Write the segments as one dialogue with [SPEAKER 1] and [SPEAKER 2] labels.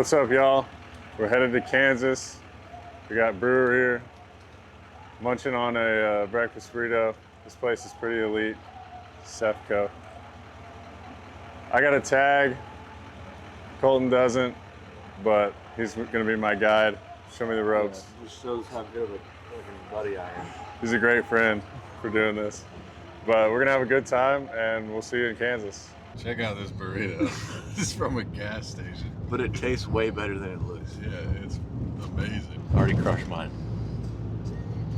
[SPEAKER 1] What's up, y'all? We're headed to Kansas. We got Brewer here, munching on a breakfast burrito. This place is pretty elite, Sefco. I got a tag, Colton doesn't, but he's gonna be my guide, show me the ropes.
[SPEAKER 2] Yeah, just shows how good of a fucking buddy I am.
[SPEAKER 1] He's a great friend for doing this. But we're gonna have a good time and we'll see you in Kansas. Check out this burrito. This is from a gas station.
[SPEAKER 2] But it tastes way better than it looks.
[SPEAKER 1] Yeah, it's amazing.
[SPEAKER 2] Already crushed mine.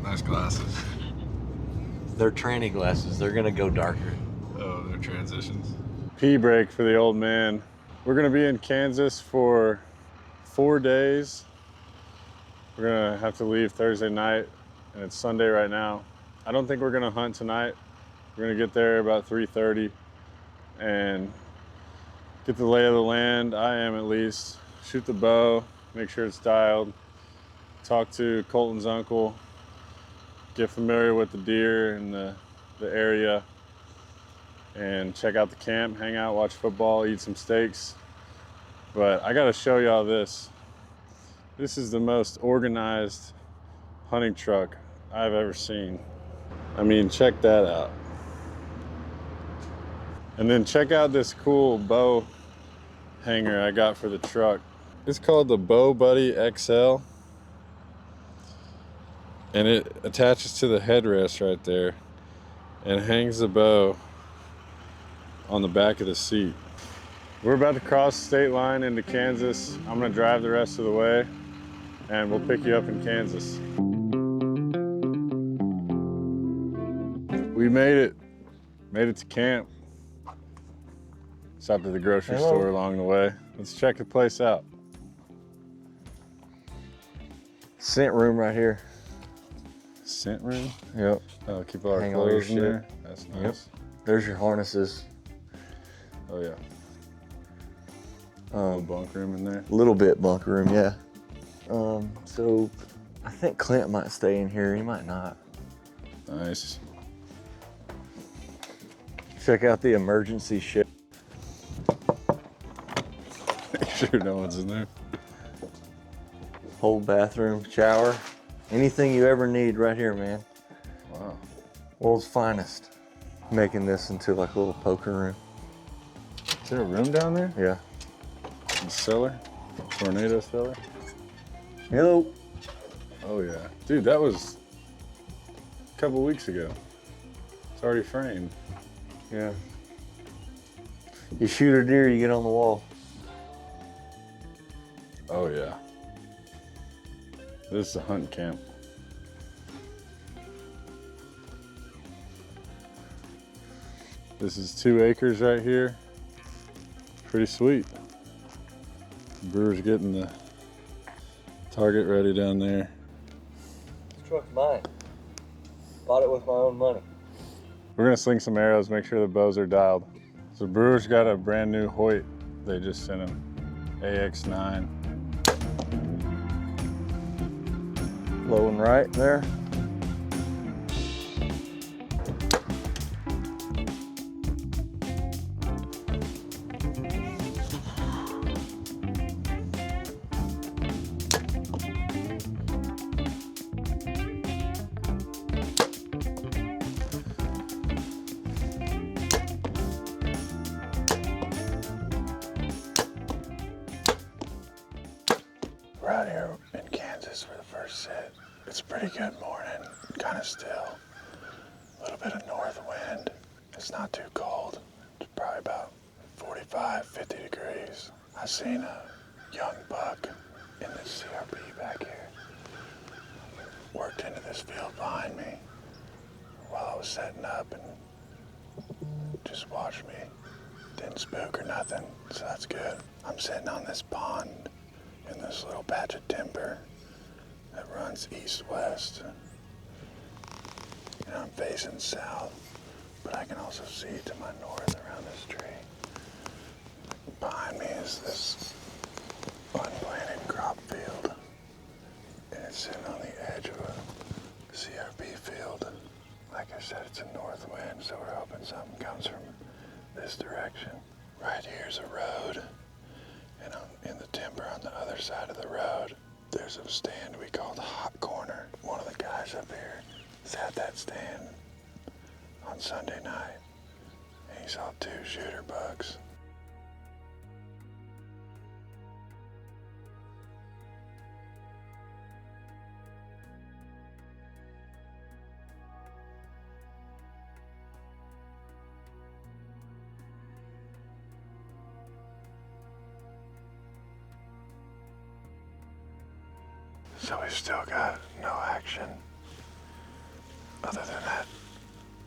[SPEAKER 1] Nice glasses.
[SPEAKER 2] They're tranny glasses. They're gonna go darker.
[SPEAKER 1] Oh, they're transitions. Pee break for the old man. We're gonna be in Kansas for 4 days. We're gonna have to leave Thursday night, and it's Sunday right now. I don't think we're gonna hunt tonight. We're gonna get there about 3:30 and get the lay of the land. I am, at least. Shoot the bow, make sure it's dialed. Talk to Colton's uncle. Get familiar with the deer and the area. And check out the camp, hang out, watch football, eat some steaks. But I gotta show y'all this. This is the most organized hunting truck I've ever seen. I mean, check that out. And then check out this cool bow hanger I got for the truck. It's called the Bow Buddy XL. And it attaches to the headrest right there and hangs the bow on the back of the seat. We're about to cross the state line into Kansas. I'm gonna drive the rest of the way and we'll pick you up in Kansas. We made it to camp. Stopped at the grocery store along the way. Let's check the place out.
[SPEAKER 2] Scent room right here.
[SPEAKER 1] Scent room?
[SPEAKER 2] Yep.
[SPEAKER 1] Oh, keep all our
[SPEAKER 2] Hang all your
[SPEAKER 1] clothes in there. That's nice.
[SPEAKER 2] Yep. There's your harnesses.
[SPEAKER 1] Oh yeah. Little bunk room in there.
[SPEAKER 2] Little bit bunk room, yeah. So I think Clint might stay in here. He might not.
[SPEAKER 1] Nice.
[SPEAKER 2] Check out the emergency ship.
[SPEAKER 1] Make sure no one's in there.
[SPEAKER 2] Whole bathroom, shower, anything you ever need right here, man.
[SPEAKER 1] Wow.
[SPEAKER 2] World's finest. Making this into like a little poker room.
[SPEAKER 1] Is there a room down there?
[SPEAKER 2] Yeah.
[SPEAKER 1] A cellar? Tornado cellar?
[SPEAKER 2] Hello.
[SPEAKER 1] Oh yeah. Dude, that was a couple weeks ago. It's already framed.
[SPEAKER 2] Yeah. You shoot a deer, you get on the wall.
[SPEAKER 1] Oh yeah. This is a hunt camp. This is 2 acres right here. Pretty sweet. Brewer's getting the target ready down there.
[SPEAKER 2] This truck's mine. Bought it with my own money.
[SPEAKER 1] We're gonna sling some arrows, make sure the bows are dialed. So Brewer's got a brand new Hoyt they just sent him, AX9.
[SPEAKER 2] Low and right there.
[SPEAKER 1] We're out here in Kansas for the first sit. It's a pretty good morning, kind of still. A little bit of north wind. It's not too cold. It's probably about 45, 50 degrees. I seen a young buck in this CRP back here. Worked into this field behind me while I was setting up and just watched me. Didn't spook or nothing, so that's good. I'm sitting on this pond in this little patch of timber that runs east-west. And I'm facing south, but I can also see to my north around this tree. Behind me is this unplanted crop field, and it's sitting on the edge of a CRP field. Like I said, it's a north wind, so we're hoping something comes from this direction. Right here's a road, And in the timber on the other side of the road, there's a stand we call the Hot Corner. One of the guys up here is at that stand on Sunday night, and he saw 2 shooter bucks. So we've still got no action other than that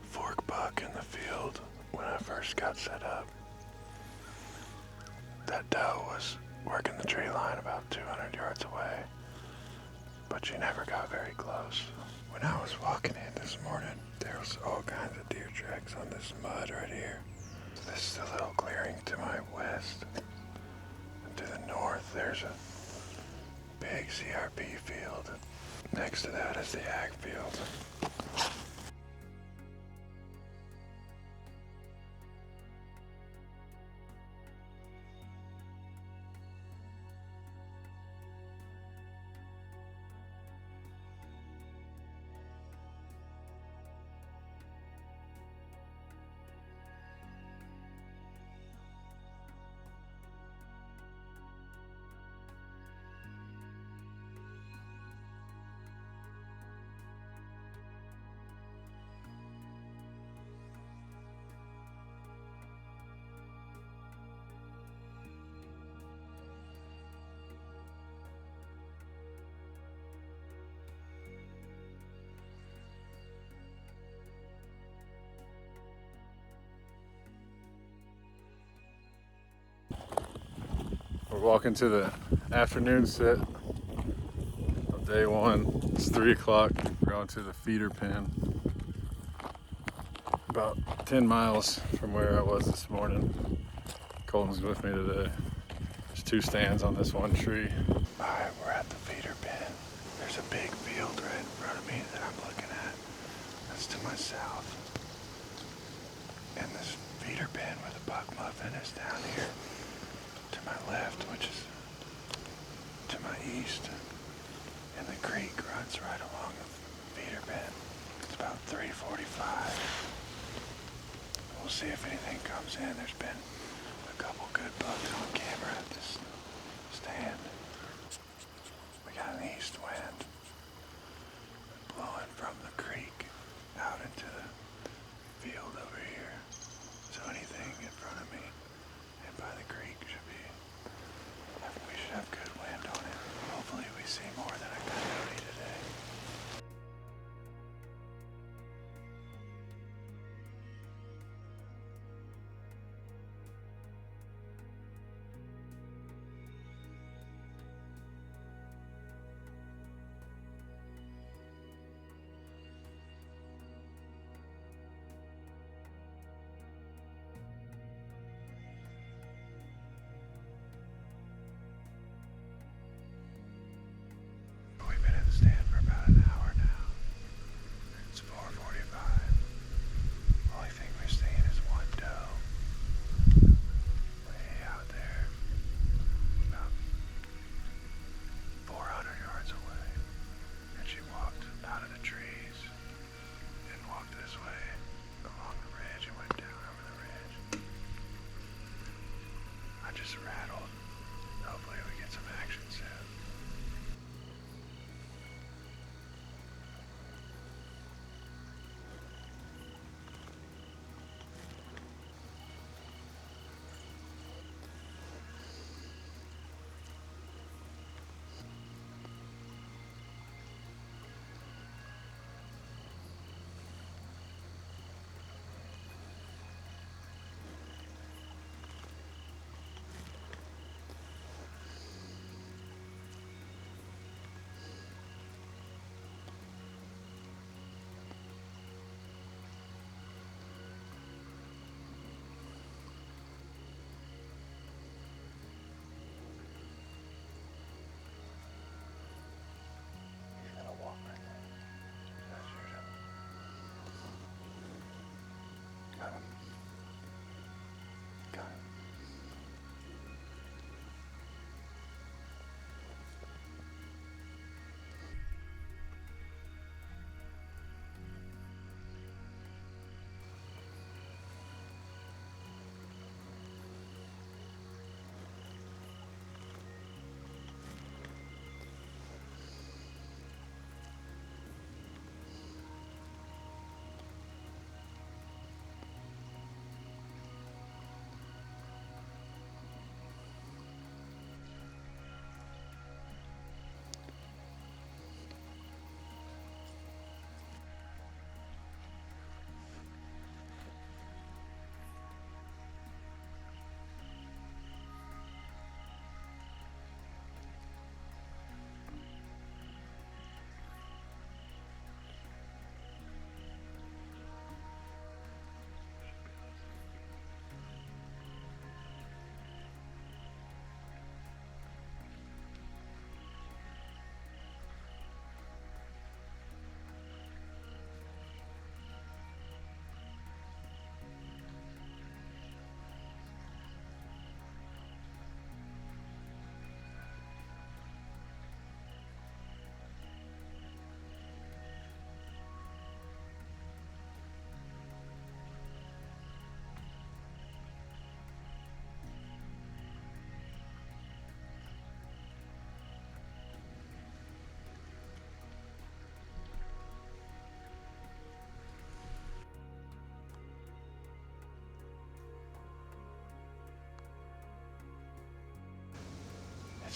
[SPEAKER 1] fork buck in the field when I first got set up. That doe was working the tree line about 200 yards away, but she never got very close. When I was walking in this morning, there was all kinds of deer tracks on this mud right here. This is a little clearing to my west. And to the north, there's a big CRP field. Next to that is the ag field. We're walking to the afternoon sit of day 1. It's 3 o'clock. We're going to the feeder pen. About 10 miles from where I was this morning. Colton's with me today. There's 2 stands on this one tree. Alright, we're at the feeder pen. There's a big field right in front of me that I'm looking at. That's to my south. And this feeder pen with a buck muffin is down here to my left, which is to my east. And the creek runs right along the feeder pen. It's about 3:45. We'll see if anything comes in. There's been a couple good bucks on camera at this stand. We got an east wind blowing from the creek out into the field over here. So anything in front of me and by the creek we should have good wind on it. Hopefully we see more than a coyote today.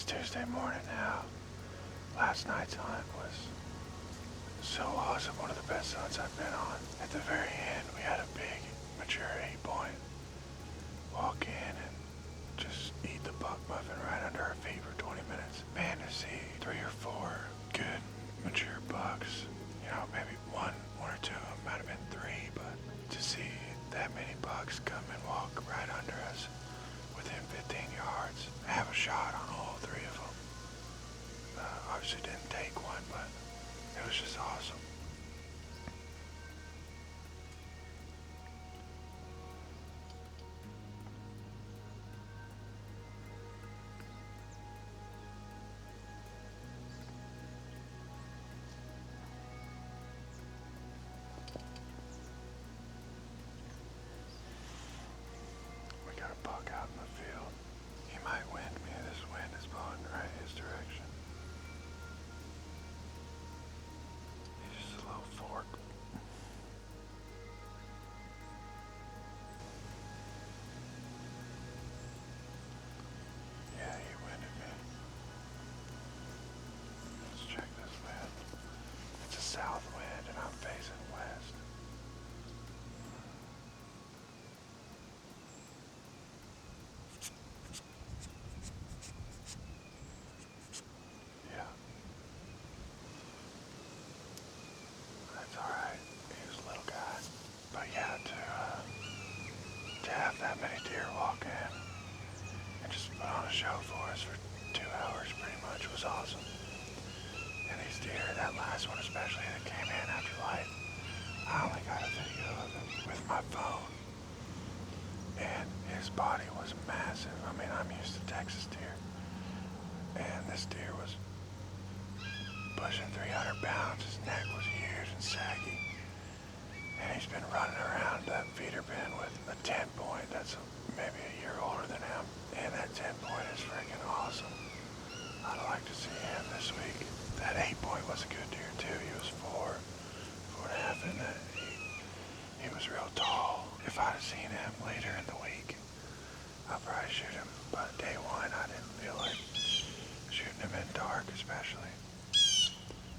[SPEAKER 1] It's Tuesday morning now. Last night's hunt was so awesome. One of the best hunts I've been on. At the very end, we had a big, mature 8-point. Walk in and just eat the buck muffin right under our feet for 20 minutes. Man, to see 3 or 4 good, mature bucks, you know, maybe one or two of them might have been 3, but to see that many bucks come and walk right under us within 15 yards, have a shot on all 3 of them. Obviously didn't take one, but it was just awesome. We got a buck out in the field. He might wind me. This wind is blowing right his direction. He's just a little fork. Yeah, he winded me. Let's check this wind. It's a south wind and I'm facing west. Yeah. That's alright. He was a little guy. But yeah, to have that many deer walk in and just put on a show for us for 2 hours pretty much was awesome. And these deer, that last one especially that came in after light, I only got a video of him with my phone. And his body was massive. I mean, I'm used to Texas deer. And this deer was pushing 300 pounds. His neck was huge and saggy. And he's been running around that feeder pen with a 10-point that's maybe a year older than him. And that 10-point is freaking awesome. I'd like to see him this week. That 8-point was a good deer too. He was 4.5, and he was real tall. If I'd have seen him later in the week, I'd probably shoot him. But day one, I didn't feel like shooting him in dark, especially.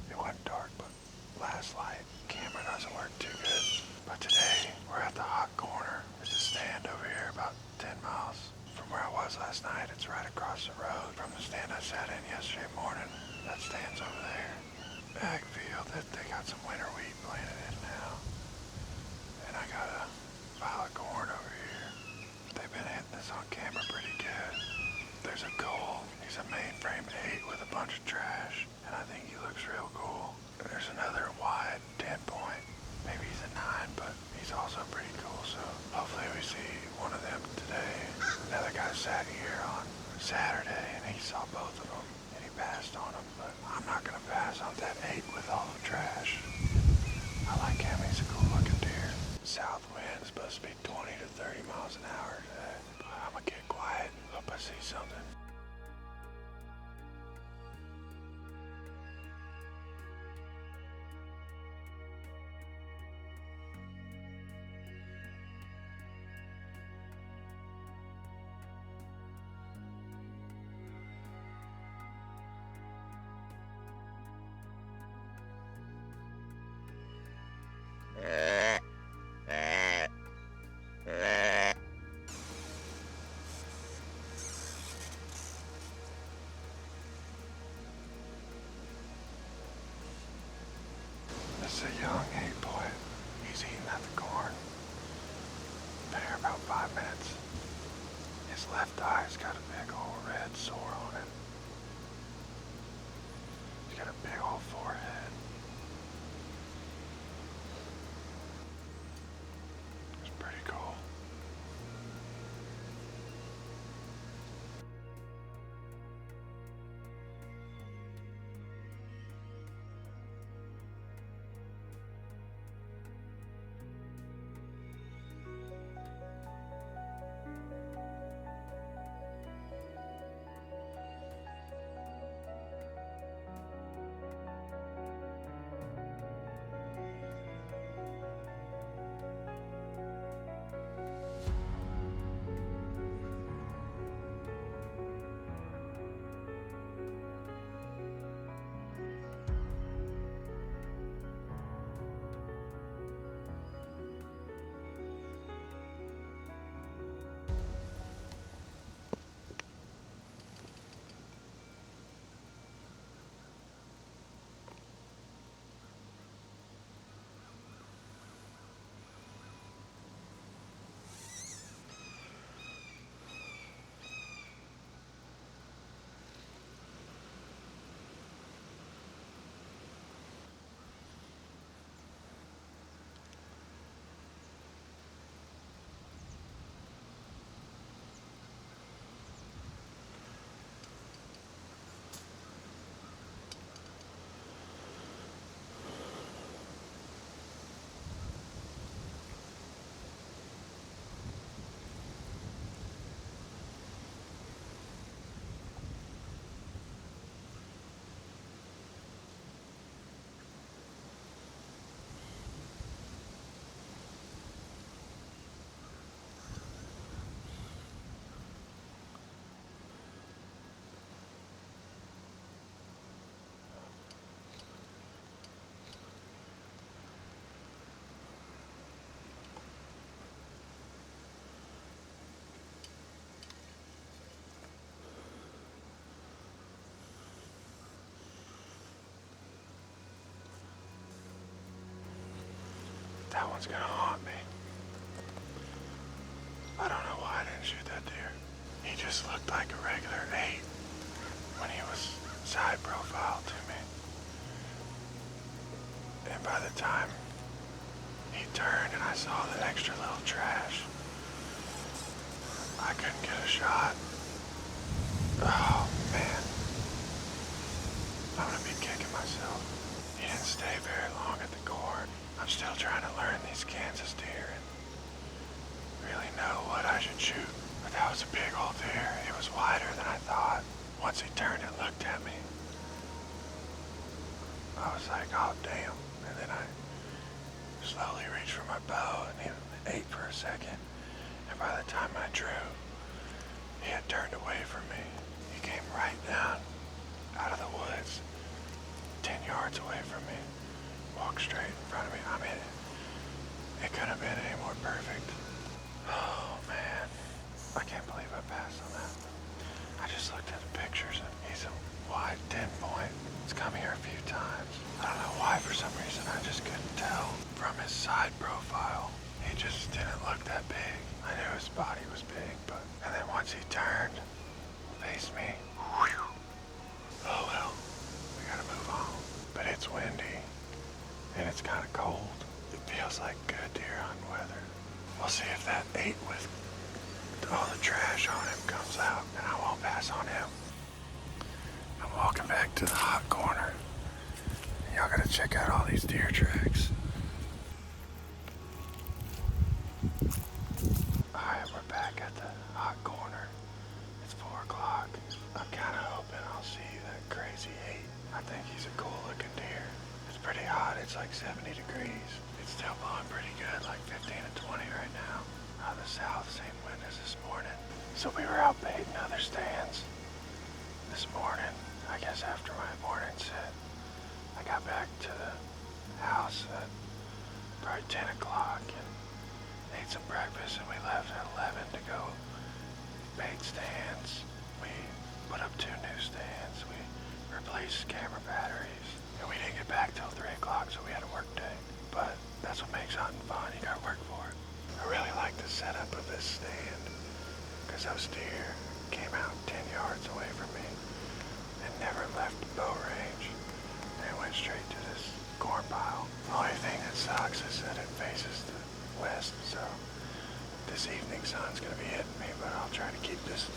[SPEAKER 1] It wasn't dark, but last light, camera doesn't work too good. But today, we're at the hot corner. There's a stand over here about 10 miles from where I was last night. It's right across the road from the stand I sat in yesterday morning. That stand's over there. Backfield, they got some winter wheat planted in now. And I got a pile of corn over here. They've been hitting this on camera pretty good. There's a coal. He's a mainframe 8 with a bunch of trash. And I think he looks real cool. There's another wide 10-point. Maybe he's a 9, but he's also pretty cool. So hopefully we see one of them today. Another guy sat here on Saturday and he saw both of them and he passed on them. But I'm not going to pass on that 8 with all the trash. I like him. He's a cool looking deer. South wind is supposed to be 20 to 30 miles an hour today. But I'm going to get quiet. Hope I see something. This is a young 8-point. He's eating at the corn. Been here about 5 minutes. His left eye's got a big old red sore on it. He's got a big old forehead. It's pretty cool. one's gonna haunt me. I don't know why I didn't shoot that deer. He just looked like a regular 8 when he was side profile to me. And by the time he turned and I saw the extra little trash, I couldn't get a shot. Oh man, I'm gonna be kicking myself. He didn't stay very long at the corn. I'm still trying to learn these Kansas deer and really know what I should shoot. But that was a big old deer. It was wider than I thought. Once he turned and looked at me, I was like, oh damn. And then I slowly reached for my bow and he ate for a second. And by the time I drew, he had turned away from me. He came right down out of the woods, 10 yards away from me, walked straight in front of me. I mean, it couldn't have been any more perfect. Oh man, I can't believe I passed on that. I just looked at the pictures and he's a wide 10 point. It's come here a few times. I don't know why, for some reason I just couldn't tell from his side profile. He just didn't look that big. I knew his body was big, but, and then once he turned, faced me, whew. Oh well, we gotta move on. But it's windy, and it's kinda cold. It feels like good deer hunting weather. We'll see if that 8 with all the trash on him comes out, and I won't pass on him. I'm walking back to the hot corner. And y'all gotta check out all these deer tracks. Alright, we're back at the hot corner. It's 4 o'clock. I'm kinda hoping I'll see that crazy 8. I think he's a cool looking deer. It's pretty hot, it's like 70 degrees. It's still blowing pretty good, like 15 to 20 right now. Out of the south, same wind as this morning. So we were out baiting other stands this morning. I guess after my morning sit, I got back to the house at probably 10 o'clock and ate some breakfast, and we left at 11 to go bait stands. We put up 2 new stands. We replaced camera batteries, and we didn't get back till 3 o'clock, so we had a work day. But that's what makes hunting fun. You gotta work for it. I really like the setup of this stand because those deer came out 10 yards away from me and never left bow range. They went straight to this corn pile. The only thing that sucks is that it faces the west, so this evening sun's gonna be hitting me, but I'll try to keep this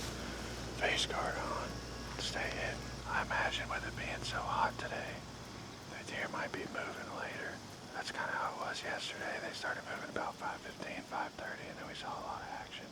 [SPEAKER 1] face guard on to stay hidden. I imagine with it being so hot today, the deer might be moving later. That's kind of how it was yesterday. They started moving about 5:15, 5:30, and then we saw a lot of action.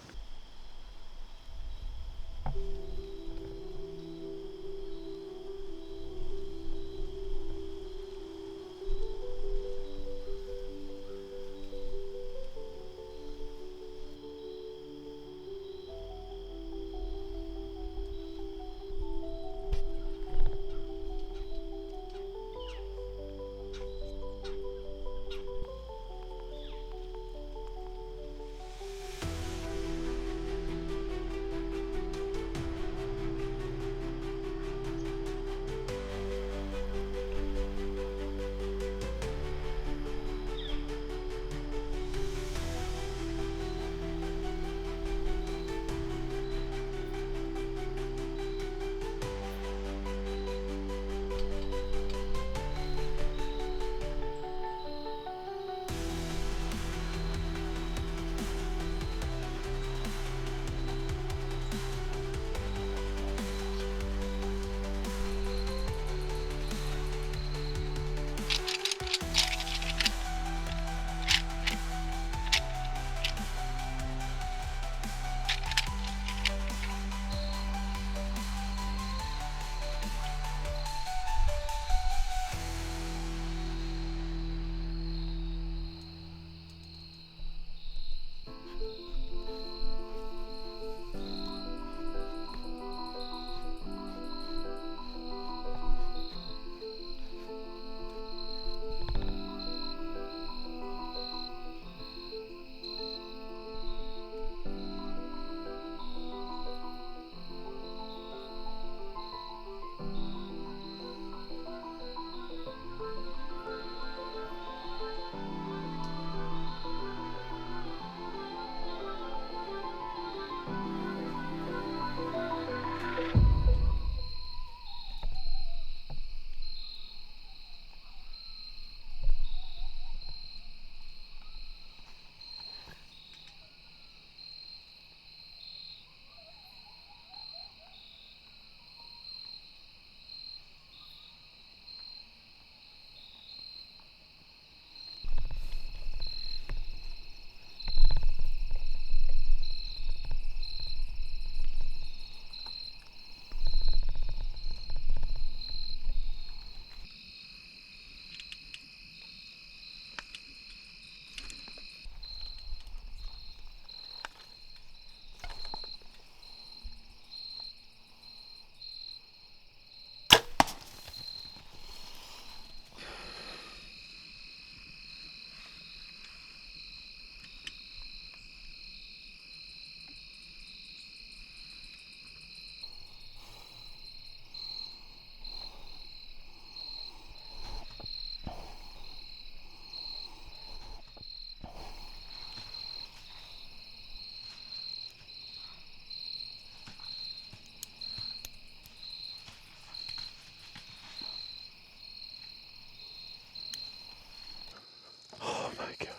[SPEAKER 1] God.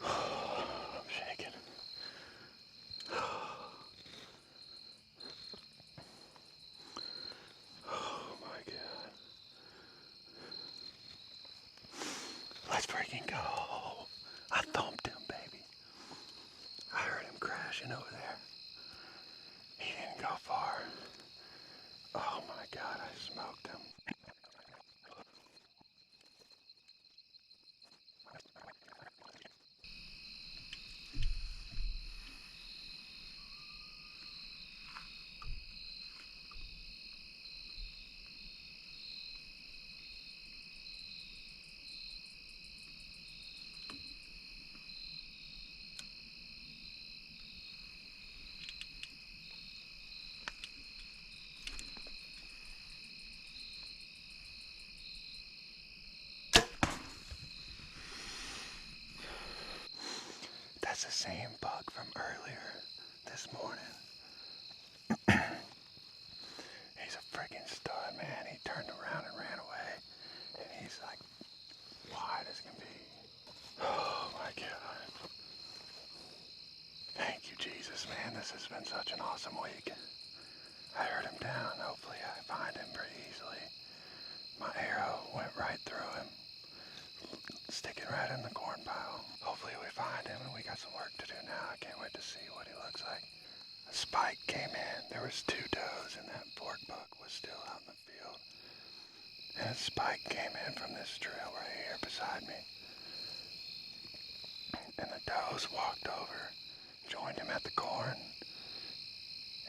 [SPEAKER 1] I'm shaking. Oh my God. Let's freaking go. I thumped him, baby. I heard him crashing over there. He didn't go far. Oh my God, I smoked him. That's the same buck from earlier this morning. He's a freaking stud, man. He turned around and ran away. And he's like wide as can be. Oh my God. Thank you, Jesus, man. This has been such an awesome week. I heard him down. Hopefully I find him pretty easily. My arrow went right through him, sticking right in the corn pile. Hopefully we find him, and we got some work to do now. I can't wait to see what he looks like. A spike came in. There was 2 does, and that fork buck was still out in the field. And a spike came in from this trail right here beside me. And the does walked over, joined him at the corn,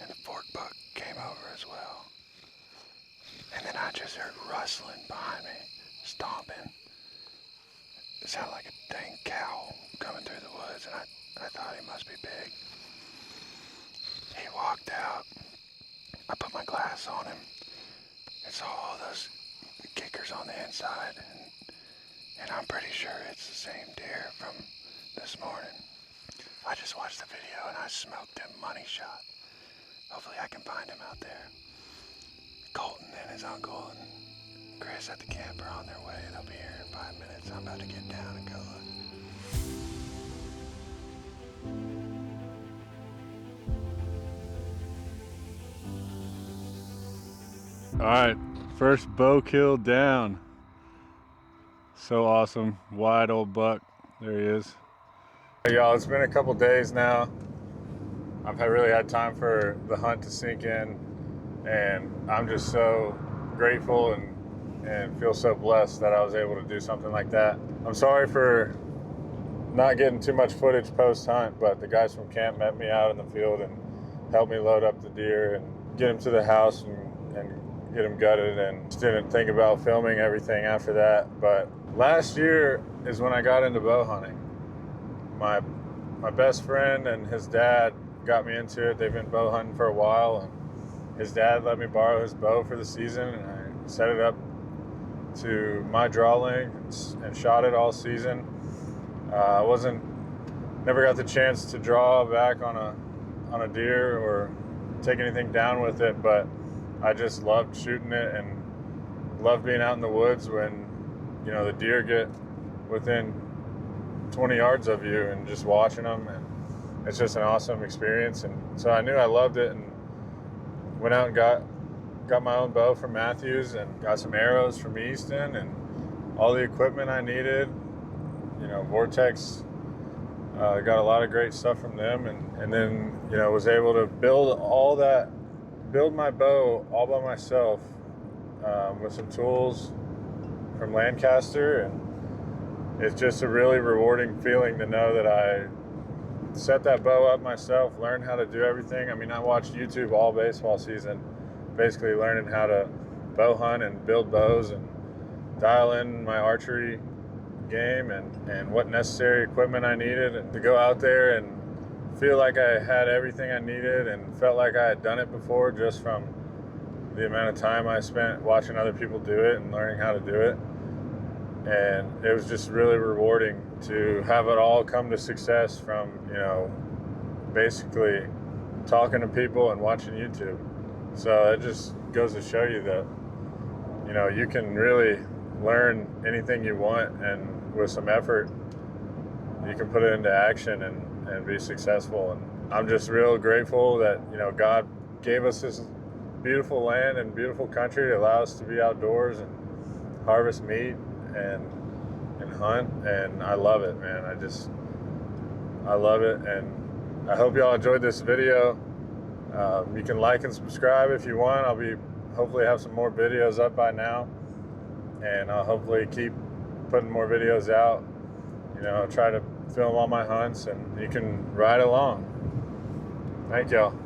[SPEAKER 1] and the fork buck came over as well. And then I just heard rustling behind me, stomping. It sounded like a dang cow coming through the woods, and I thought he must be big. He walked out. I put my glass on him and saw all those kickers on the inside, and I'm pretty sure it's the same deer from this morning. I just watched the video and I smoked him money shot. Hopefully I can find him out there. Colton and his uncle and Chris at the camp are on their way. They'll be here in 5 minutes. I'm about to get down and go look. All right, first bow kill down. So awesome, wide old buck. There he is. Hey y'all, it's been a couple days now. I've really had time for the hunt to sink in, and I'm just so grateful and feel so blessed that I was able to do something like that. I'm sorry for not getting too much footage post-hunt, but the guys from camp met me out in the field and helped me load up the deer and get him to the house and get him gutted, and just didn't think about filming everything after that. But last year is when I got into bow hunting. My best friend and his dad got me into it. They've been bow hunting for a while, and his dad let me borrow his bow for the season, and I set it up to my draw length and shot it all season. I never got the chance to draw back on a deer or take anything down with it, but I just loved shooting it and loved being out in the woods when, you know, the deer get within 20 yards of you and just watching them, and it's just an awesome experience. And so I knew I loved it and went out and got my own bow from Matthews and got some arrows from Easton and all the equipment I needed. You know, Vortex, got a lot of great stuff from them, and then, you know, was able to build my bow all by myself, with some tools from Lancaster, and it's just a really rewarding feeling to know that I set that bow up myself, learned how to do everything. I mean, I watched YouTube all baseball season, basically learning how to bow hunt and build bows and dial in my archery game and what necessary equipment I needed, and to go out there and feel like I had everything I needed and felt like I had done it before, just from the amount of time I spent watching other people do it and learning how to do it. And it was just really rewarding to have it all come to success from, you know, basically talking to people and watching YouTube. So it just goes to show you that, you know, you can really learn anything you want and with some effort, you can put it into action and be successful. And I'm just real grateful that, you know, God gave us this beautiful land and beautiful country to allow us to be outdoors and harvest meat and hunt. And I love it, man. I love it. And I hope y'all enjoyed this video. You can like and subscribe if you want. I'll be hopefully have some more videos up by now, and I'll hopefully keep putting more videos out. You know, I'll try to film all my hunts, and you can ride along. Thank y'all.